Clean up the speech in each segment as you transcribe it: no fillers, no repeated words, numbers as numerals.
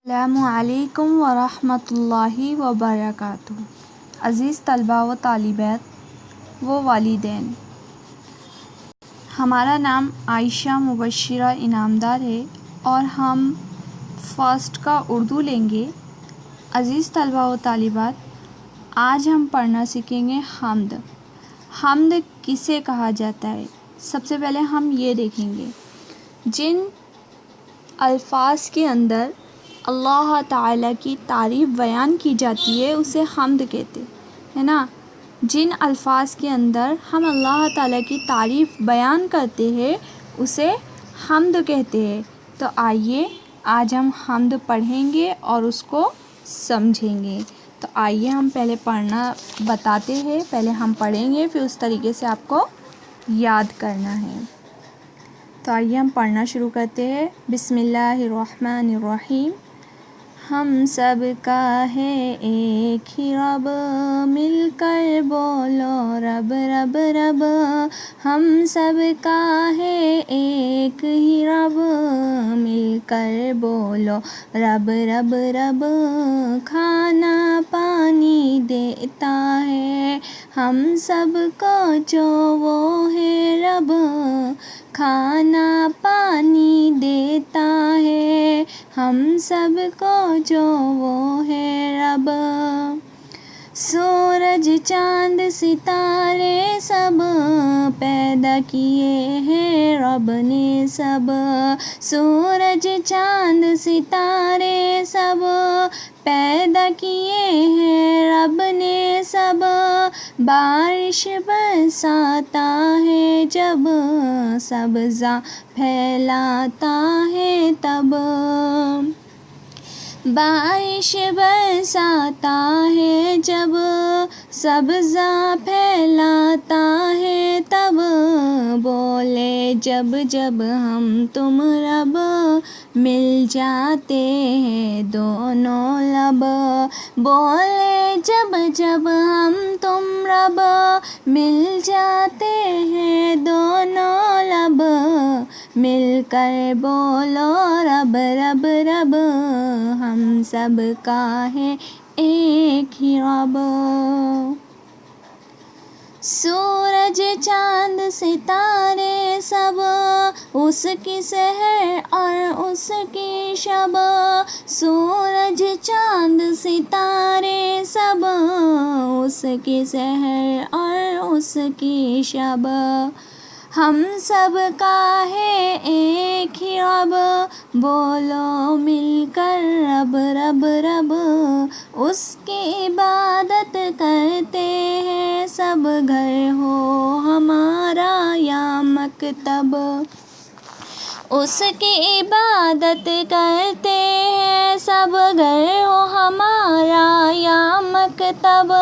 السلام علیکم ورحمۃ اللہ وبرکاتہ۔ عزیز طلباء و طالبات و والدین، ہمارا نام عائشہ مبشرہ انعامدار ہے اور ہم فرسٹ کا اردو لیں گے۔ عزیز طلباء و طالبات، آج ہم پڑھنا سیکھیں گے حمد۔ حمد کسے کہا جاتا ہے؟ سب سے پہلے ہم یہ دیکھیں گے، جن الفاظ کے اندر اللہ تعالیٰ کی تعریف بیان کی جاتی ہے اسے حمد کہتے ہیں نا۔ جن الفاظ کے اندر ہم اللہ تعالیٰ کی تعریف بیان کرتے ہیں اسے حمد کہتے ہیں۔ تو آئیے آج ہم حمد پڑھیں گے اور اس کو سمجھیں گے۔ تو آئیے ہم پہلے پڑھنا بتاتے ہیں، پہلے ہم پڑھیں گے پھر اس طریقے سے آپ کو یاد کرنا ہے۔ تو آئیے ہم پڑھنا شروع کرتے ہیں۔ بسم اللہ الرحمن الرحیم۔ ہم سب کا ہے ایک ہی رب، مل کر بولو رب رب رب۔ ہم سب کا ہے ایک ہی رب، مل کر بولو رب رب رب۔ کھانا پانی دیتا ہے ہم سب کو جو وہ ہے رب، کھانا پانی دیتا ہے ہم سب کو جو وہ ہے رب۔ سورج چاند ستارے سب پیدا کیے ہیں رب نے سب۔ سورج چاند ستارے سب پیدا کیے ہیں رب نے سب۔ بارش برساتا ہے جب، سبزہ پھیلاتا ہے تب۔ بارش برساتا ہے جب، سبزہ پھیلاتا ہے تب۔ بولے جب جب ہم تم رب، مل جاتے ہیں دونوں لب۔ بولے جب جب ہم تم رب، مل جاتے ہیں دونوں لب۔ مل کر بولو رب رب رب، ہم سب کا ہے ایک ہی رب۔ سورج چاند ستارے سب اس کی سحر اور اس کی شب۔ سورج چاند ستارے سب اس کی سحر اور اس کی شب۔ ہم سب کا ہے ایک ہی رب، بولو مل کر رب رب رب۔ اس کی عبادت کرتے ہیں سب، گھر ہو ہمارا یا مکتب۔ اس کی عبادت کرتے ہیں سب، گھر ہو ہمارا یا مکتب۔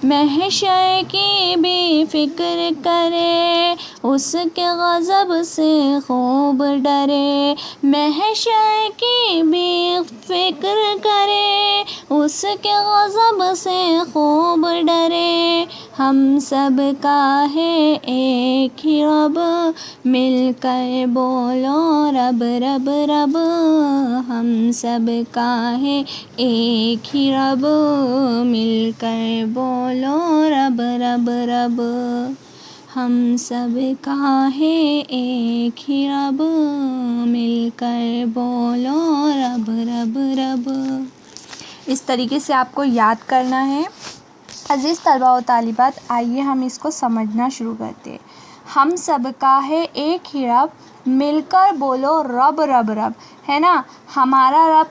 محشر کی بھی فکر کرے، اس کے غضب سے خوب ڈرے۔ محشر کی بھی فکر کرے، اس کے غضب سے خوب ڈرے۔ ہم سب کا ہے ایک ہی رب، مل کر بولو رب رب رب۔ ہم سب کا ہے ایک ہی رب، مل کر بولو رب رب رب۔ ہم سب کا ہے ایک ہی رب، مل کر بولو رب رب رب۔ اس طریقے سے آپ کو یاد کرنا ہے۔ عزیز طلباء و طالبات، آئیے ہم اس کو سمجھنا شروع کرتے ہیں۔ ہم سب کا ہے ایک ہی رب، مل کر بولو رب رب رب، ہے نا۔ ہمارا رب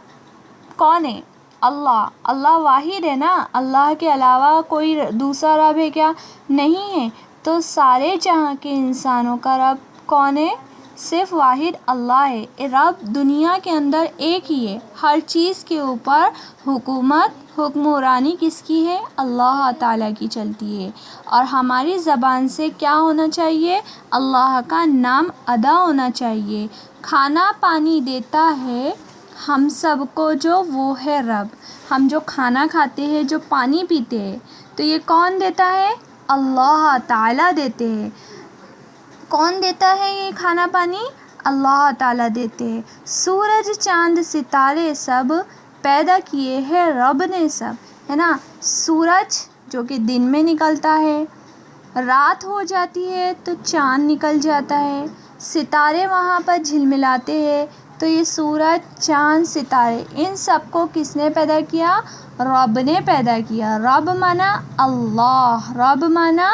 کون ہے؟ اللہ۔ اللہ واحد ہے نا، اللہ کے علاوہ کوئی دوسرا رب ہے کیا؟ نہیں ہے۔ تو سارے جہاں کے انسانوں کا رب کون ہے؟ صرف واحد اللہ ہے۔ رب دنیا کے اندر ایک ہی ہے، ہر چیز کے اوپر حکمرانی کس کی ہے؟ اللہ تعالیٰ کی چلتی ہے۔ اور ہماری زبان سے کیا ہونا چاہیے؟ اللہ کا نام ادا ہونا چاہیے۔ کھانا پانی دیتا ہے ہم سب کو جو وہ ہے رب۔ ہم جو کھانا کھاتے ہیں، جو پانی پیتے ہیں، تو یہ کون دیتا ہے؟ اللہ تعالیٰ دیتے ہیں۔ کون دیتا ہے یہ کھانا پانی؟ اللہ تعالیٰ دیتے ہیں۔ سورج چاند ستارے سب پیدا کیے ہیں رب نے سب، ہے نا۔ سورج جو کہ دن میں نکلتا ہے، رات ہو جاتی ہے تو چاند نکل جاتا ہے، ستارے وہاں پر جھلملاتے ہیں، تو یہ سورج، چاند، ستارے، ان سب کو کس نے پیدا کیا؟ رب نے پیدا کیا۔ رب مانا اللہ، رب مانا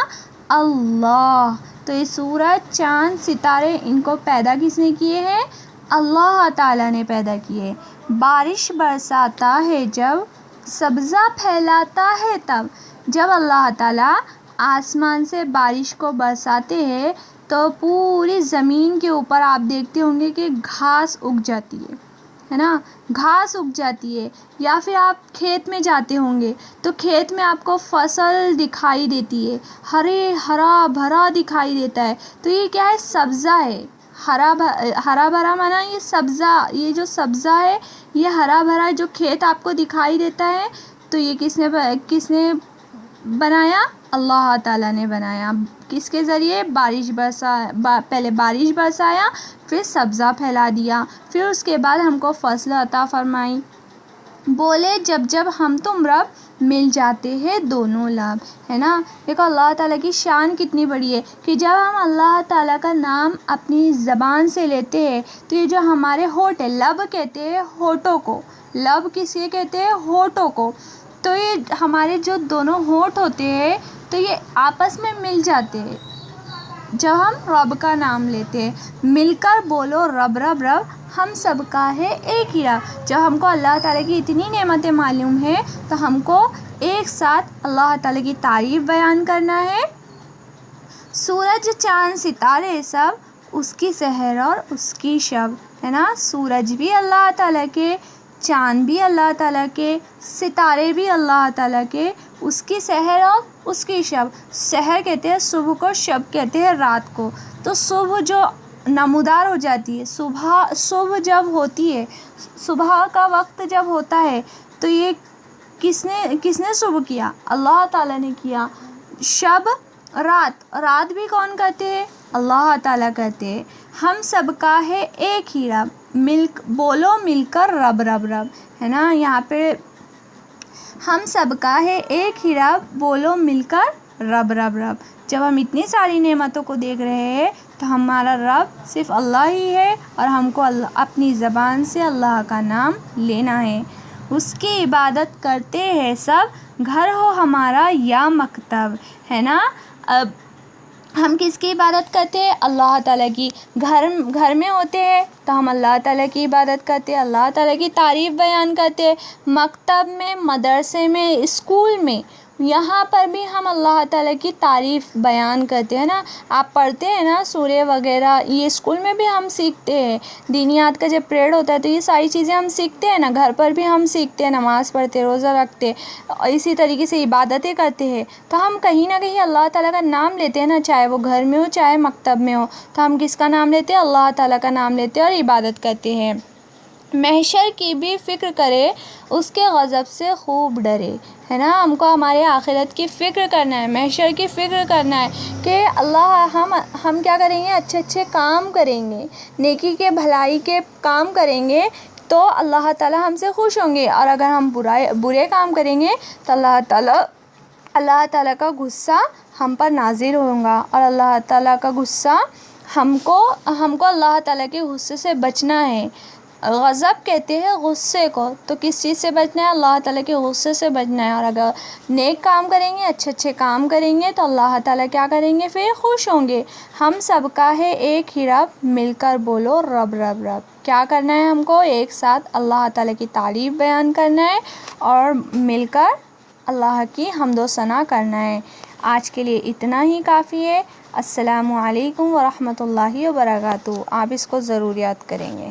اللہ۔ تو یہ سورج، چاند، ستارے، ان کو پیدا کس نے کیے ہیں؟ اللہ تعالیٰ نے پیدا کیے۔ بارش برساتا ہے جب، سبزہ پھیلاتا ہے تب۔ جب اللہ تعالیٰ آسمان سے بارش کو برساتے ہیں تو پوری زمین کے اوپر آپ دیکھتے ہوں گے کہ گھاس اگ جاتی ہے نا، گھاس اگ جاتی ہے۔ یا پھر آپ کھیت میں جاتے ہوں گے تو کھیت میں آپ کو فصل دکھائی دیتی ہے، ہرا بھرا دکھائی دیتا ہے، تو یہ کیا ہے؟ سبزہ ہے۔ ہرا بھرا مانا یہ سبزہ، یہ جو سبزہ ہے یہ ہرا بھرا جو کھیت آپ کو دکھائی دیتا ہے، تو یہ کس نے بنایا؟ اللہ تعالیٰ نے بنایا۔ کس کے ذریعے؟ پہلے بارش برسایا، پھر سبزہ پھیلا دیا، پھر اس کے بعد ہم کو فصل عطا فرمائی۔ بولے جب جب ہم تم رب مل جاتے ہیں دونوں لب، ہے نا۔ دیکھو اللہ تعالیٰ کی شان کتنی بڑی ہے کہ جب ہم اللہ تعالیٰ کا نام اپنی زبان سے لیتے ہیں تو یہ جو ہمارے ہونٹ ہے، لب کہتے ہیں ہونٹوں کو، لب کسے کہتے ہیں؟ ہونٹوں کو۔ تو یہ ہمارے جو دونوں ہونٹ ہوتے ہیں تو یہ آپس میں مل جاتے ہیں جب ہم رب کا نام لیتے ہیں۔ مل کر بولو رب رب رب، ہم سب کا ہے ایک ہی رب۔ جب ہم کو اللہ تعالیٰ کی اتنی نعمتیں معلوم ہیں تو ہم کو ایک ساتھ اللہ تعالیٰ کی تعریف بیان کرنا ہے۔ سورج، چاند، ستارے سب اس کی سحر اور اس کی شب، ہے نا۔ سورج بھی اللہ تعالیٰ کے، چاند بھی اللہ تعالیٰ کے، ستارے بھی اللہ تعالیٰ کے، اس کی سحر اور اس کی شب۔ سحر کہتے ہیں صبح کو، شب کہتے ہیں رات کو۔ تو صبح جو نمودار ہو جاتی ہے، صبح جب ہوتی ہے، صبح کا وقت جب ہوتا ہے تو یہ کس نے صبح کیا؟ اللہ تعالیٰ نے کیا۔ شب، رات بھی کون کرتے ہیں؟ اللہ تعالیٰ کرتے ہیں۔ ہم سب کا ہے ایک ہی رب، بولو مل کر رب رب رب، ہے نا۔ یہاں پہ ہم سب کا ہے ایک ہی رب، بولو مل کر رب رب رب۔ جب ہم اتنی ساری نعمتوں کو دیکھ رہے ہیں تو ہمارا رب صرف اللہ ہی ہے اور ہم کو اپنی زبان سے اللہ کا نام لینا ہے۔ اس کی عبادت کرتے ہیں سب، گھر ہو ہمارا یا مکتب، ہے نا۔ اب ہم کس کی عبادت کرتے ہیں؟ اللہ تعالیٰ کی۔ گھر میں ہوتے ہیں تو ہم اللہ تعالیٰ کی عبادت کرتے ہیں، اللہ تعالیٰ کی تعریف بیان کرتے ہیں۔ مکتب میں، مدرسے میں، اسکول میں، یہاں پر بھی ہم اللہ تعالیٰ کی تعریف بیان کرتے ہیں نا۔ آپ پڑھتے ہیں نا سورہ وغیرہ، یہ اسکول میں بھی ہم سیکھتے ہیں۔ دینیات کا جب پیریڈ ہوتا ہے تو یہ ساری چیزیں ہم سیکھتے ہیں نا، گھر پر بھی ہم سیکھتے ہیں، نماز پڑھتے، روزہ رکھتے، اور اسی طریقے سے عبادتیں کرتے ہیں۔ تو ہم کہیں نہ کہیں اللہ تعالیٰ کا نام لیتے ہیں نا، چاہے وہ گھر میں ہو چاہے مکتب میں ہو، تو ہم کس کا نام لیتے ہیں؟ اللہ تعالیٰ کا نام لیتے ہیں اور عبادت کرتے ہیں۔ محشر کی بھی فکر کرے، اس کے غضب سے خوب ڈرے، ہے نا۔ ہم کو ہمارے آخرت کی فکر کرنا ہے، محشر کی فکر کرنا ہے کہ اللہ ہم کیا کریں گے؟ اچھے کام کریں گے، نیکی کے، بھلائی کے کام کریں گے تو اللہ تعالیٰ ہم سے خوش ہوں گے، اور اگر ہم برے کام کریں گے تو اللہ تعالیٰ کا غصہ ہم پر نازل ہوگا، اور اللہ تعالیٰ کا غصہ ہم کو اللہ تعالیٰ کے غصے سے بچنا ہے۔ غضب کہتے ہیں غصے کو، تو کس چیز سے بچنا ہے؟ اللہ تعالیٰ کے غصے سے بچنا ہے۔ اور اگر نیک کام کریں گے، اچھے کام کریں گے تو اللہ تعالیٰ کیا کریں گے؟ پھر خوش ہوں گے۔ ہم سب کا ہے ایک ہی رب، مل کر بولو رب رب رب۔ کیا کرنا ہے ہم کو؟ ایک ساتھ اللہ تعالیٰ کی تعریف بیان کرنا ہے اور مل کر اللہ کی حمد و ثنا کرنا ہے۔ آج کے لیے اتنا ہی کافی ہے۔ السلام علیکم ورحمۃ اللہ وبرکاتہ۔ آپ اس کو ضرور یاد کریں گے۔